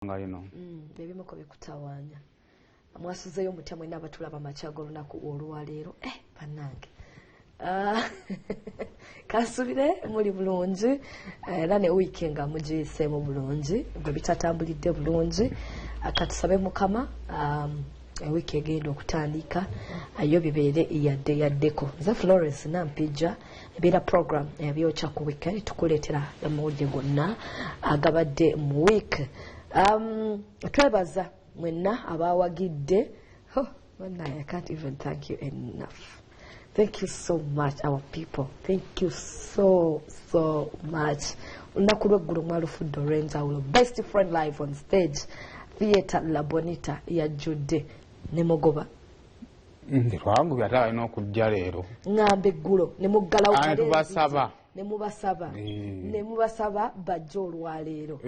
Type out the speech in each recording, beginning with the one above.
Ebimu ko bikutawaanya. Mwasuzeyo mutya mwena abatulaba makyago lunaku olwaleero. Bannange. Kasubire muri bulungi era ne weekend nga mugiyise mu bulungi gwe bitatambulidde bulungi akatusabe mukama wiki egenda okutandika ayo bibeere yaddeko nze Florence Nampija ebeera program ebyokya ku weekend tukuleetera amawulire gonna agabadde mu week. Twebaza mwenna abawagidde. I can't even thank you enough. Thank you so much, our people. Thank you so much. Unakuregulu Mwalufudo Renzaulo, best friend live on stage. Theater La Bonita ya Jude Nemogoba. Ndirangu byata ino kujja leero. Ngambe gulo nemugala ukale. Nemubasaba bajjo olwaleero.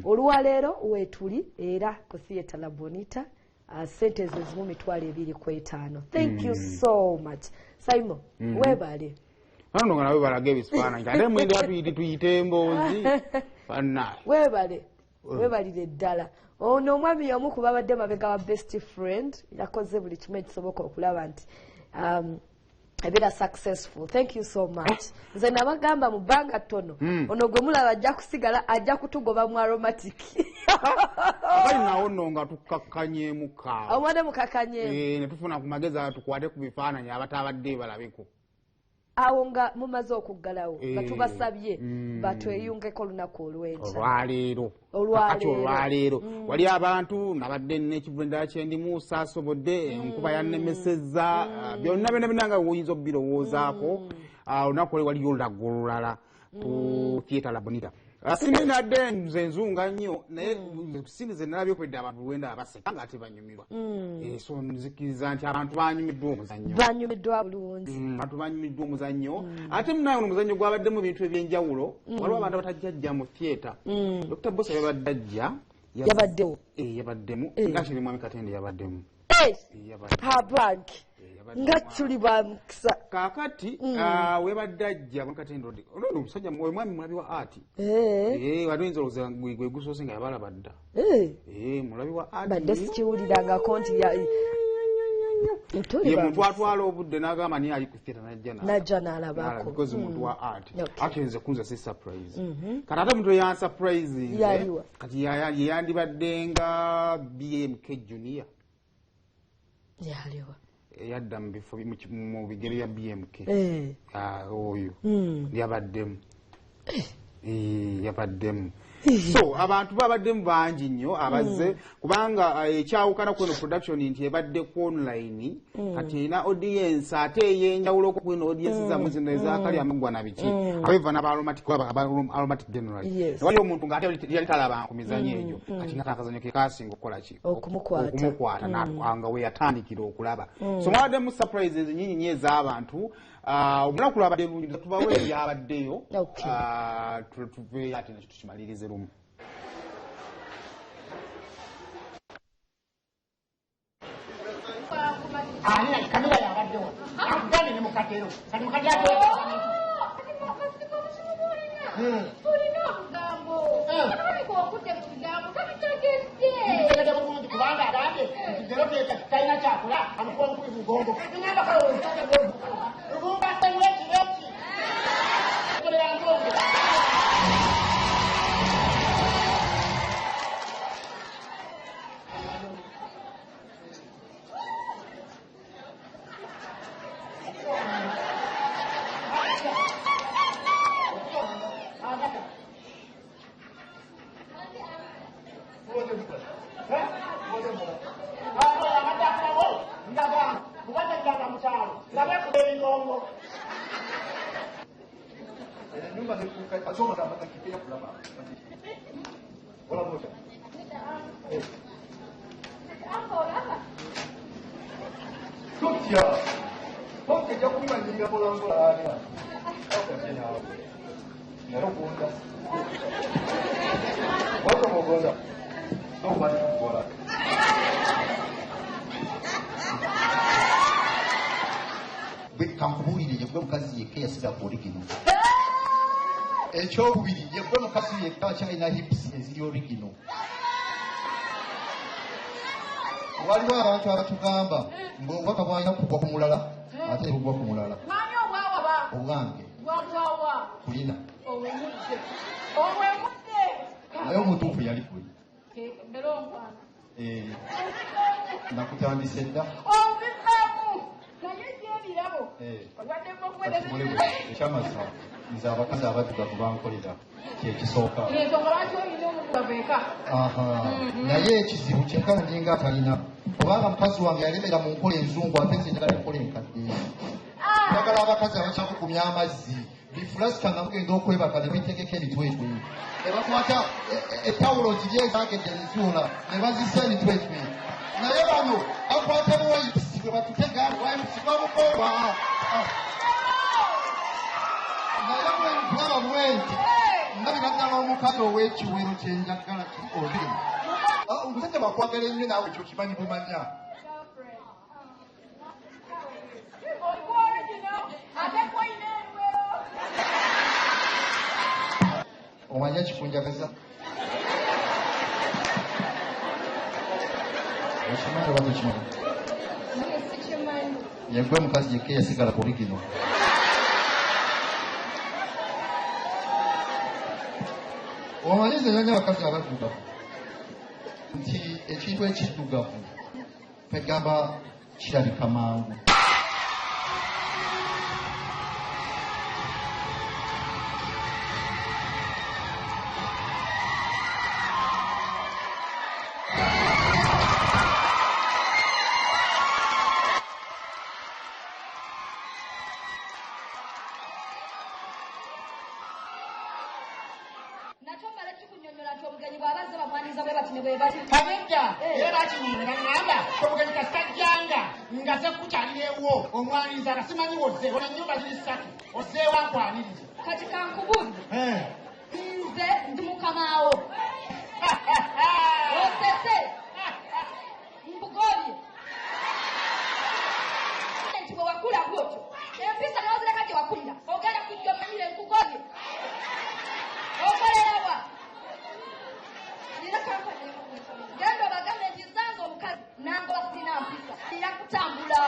Olwaleero wetuli era ku Theater La Bonita. Sentences mu mitwale 2.5. Thank you so much. Simon, webale. Ano ngana webala ebisifaananyi. Ate mwende atuyite tuyite emboozi. Fanna. Webale. Webalire ddala. Ono omwami y'omu ku babadde mabega wa best friend yakoze buli kimu ekisoboka okulaba nti ebeera successful. Thank you so much. Nze nabagamba mu bbanga ttono ono gwe mulaba ajja kusigala ajja kutugoba mu aromatic. Kali nawo nno nga tukakkanyeemu kaawa. Omwadde mukakkanyeemu. Ne tufuna ku magezi tukwate ku bifaananyi abatabadde balabeko. Awo nga mumaze okuggalawo nga tubasabye batweyungeko lunaku olw'enkya. Olwaleero. Wali abantu nabadde n'ekivundu kyendimu saasobodde enkuba yannemesezza byonna nga oyinza obbirowoozaako. Olunaku waliyo olulago olulala ku Theater La Bonita. Sindi nadde nze nzunga nnyo naye sindi ze nalabye okwedde abantu lwenda abaseka nga ate banyumirwa. So nzikiriza nti abantu banyumiddwa omuzannyo. Banyumiddwa bulungi. Abantu banyumiddwa omuzannyo. Ate munayo omuzannyo gwabaddemu ebintu ebyenjawulo. Waliwo abantu abatajjajja mu theater. Dr. Bosa yabadde ajja. Yabaddewo. Yabaddemu. Ngashiri Mwami Katende yabaddemu. Habag. Nga tuli bamukisa. Kakati webadde ajja Mwami Katende odi. Ono omusajja mwami mulabi wa art. Waduyinza olowooza gwe gusoose nga yabalaba dda. Mulabi wa art. Badde sikiwuliranga konti ya ye muntu atwala obudde n'agamba niye ali ku theater najja n'alabako. Because muntu wa art. Ate nze kunza si surprise. Kati ate omuntu ya surprise kati yandibadde nga BMK Junior. Yaliwa. Yadda mu bifo mu bigere bya BMK. Oyo. Yabaddemu. Yabaddemu. So abantu babaddemu bangi nnyo abazze kubanga ekyawukana ku production nti ebadde ku online kati ina audience ate eyenjawulo ku ino audience za muzino ezakali amagwa na biki abeva n'abaromatic aromatic general wali omuntu nga ate yali talaba ku mizanyo egyo kati nga akazanyo ke kasinga okukola ki okumukwata n'anga we yatandikira okulaba so mwabaddemu surprises nyinyi ez'abantu omulaku lwabadde bulungi tubawe ebyabaddeyo tuve ate nakyo tukimalirize lumu. Kamera yabaddewo akugambye ne mukatero kati mukatero tulina obugambo abaliko okudde mu bigambo kabitegedde kubanga abadde ekigero talina kyakola amukuba mukuli mugongo lubumba sanywa ekireki kankubulire yegwe mukazi yekka yasira ku origino ekyokubiri yegwe mukazi yekka kyalina hips eziri origino waliwo abantu abatugamba ng'obubaka bwalina kugwa ku mulala ate bugwa ku mulala Mani obwawa obwange bwagwawa kulina owemudde naye omutuufu yali kuli mbere omwana nakutandise dda obivamu naye gyebirabo ekyamazima nze abakazi abaddugavu bankolera kyekisooka ensonga lwaki olina omudugavu eka naye ekizibu kyenkana ndinga atalina kubanga mukazi wange yalemera mu nkola enzungu ate nze njagala enkola enkadde njagala abakazi abakyakukumya amazzi bifulasika nga mugenda okwebaka ne bitegeka emitwetwe ne bakwata etawulo ziri ezagedde ezuula ne bazisa emitwetwe naye bano akwata buwaipisi bwe batutega buwaipisi babukoba naye bwentulaba bwenti ndabiraddala omukazi ow'ekiwero kyenjagala kiobiri omusajja bakwagala ennyo naawe ekyo kimanyi bumanya omanya kikunjagaza okimanyi oba tokimanyi yegwe mukazi yekka yasigala kuli gino omanyi nze nanya abakazi abaddugavu nti ekintu ekiddugavu twegamba kirabika mangu kabedda era bakinyinira ngamba obugenyi kasajjanga nga ze kukyalirewo omwaniriza nga simanyi wozze ona ennyumba ziri ssatu ozzeewo ankwanirize kati kankubuuze nze ndi mukamaawo osese mbugobye nti bwe wakula bwotyo empisa n'ozireka gye wakulira ogenda kujja omanyire nkugobye okolerawa nina kampani genda obagambe nti zange omukazi nange basirina mpisa ira kutambula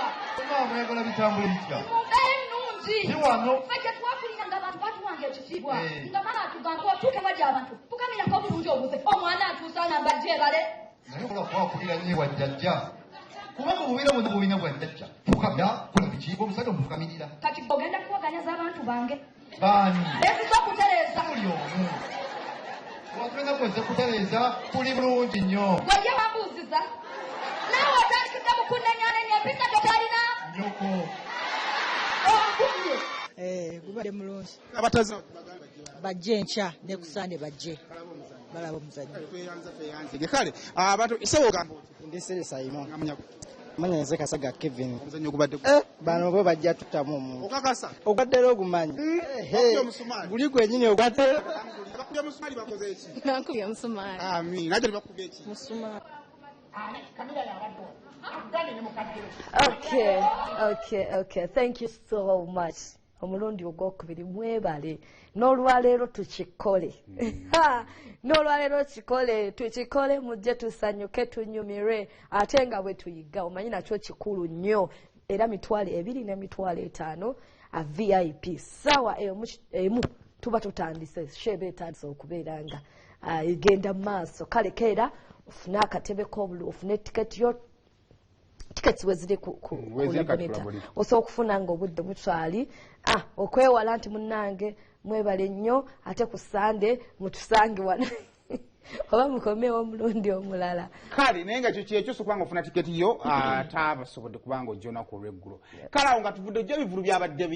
oyagala bitambula bitya mubeere nnungi si wano ffe gye twakulira nga abantu batuwanga ekitiibwa nga mala atugamba otuuke wajja abantu tukamirako bulungi obuze omwana atuusa namba gyebale naye okola kwakulira nnyo wajjajja kubanga obubeera bwonna bwolina bwajjajja fukamira kola bikiiba omusajja omufukamirira kati ogenda kuwaganyaza abantu bange baani eziza okutereeza buli omu watulina kweze kutereeza tuli bulungi nnyo gweye wambuuziza naawe otandikidde mukunenyanenya empisa totalina nyoko onkubye gubadde mulungi abataza bajje nkya ne kusaane bajje balaba omuzannyo tweyanze kale abantu isewo gambo ndisirisa ino ngamunya manyenze kasaga Kevin omuzannyo gubadde bano bo bajja tutamu omuntu okakasa ogwaddera ogumanyi guli gwenyini ogwaddera bakubye musumali bakoze eki Nankubye omusumaali. amin ate bakubye eki Musumaali. kamira yabaddewa akugane ne mukaddero Okay. Thank you so much. Omulundi ogwokubiri mwebale n'olwaleero tukikole n'olwaleero tukikole mujje tusanyuke tunyumire ate nga bwe tuyiga omanyi nakyo kikulu nnyo era mitwalo 2 n'emitwalo 5 a VIP sawa emu tuba tutandise shebe etandise okubeera nga igenda mu maaso kale keera ofune akatebe k'obulu ofune tiketi yo tiketi weziri ku laboneta osobola okufuna nga obudde butwali okwewala nti munnange mwebale nnyo ate ku sande mutusange wano oba mukomewo omulundi omulala kale naye nga kyo kyekyo sokubanga ofuna tiketi yo tabasobodde kubanga ojja olunaku olw'eggulo kale awo nga tuvudde ojja bivulu byabadde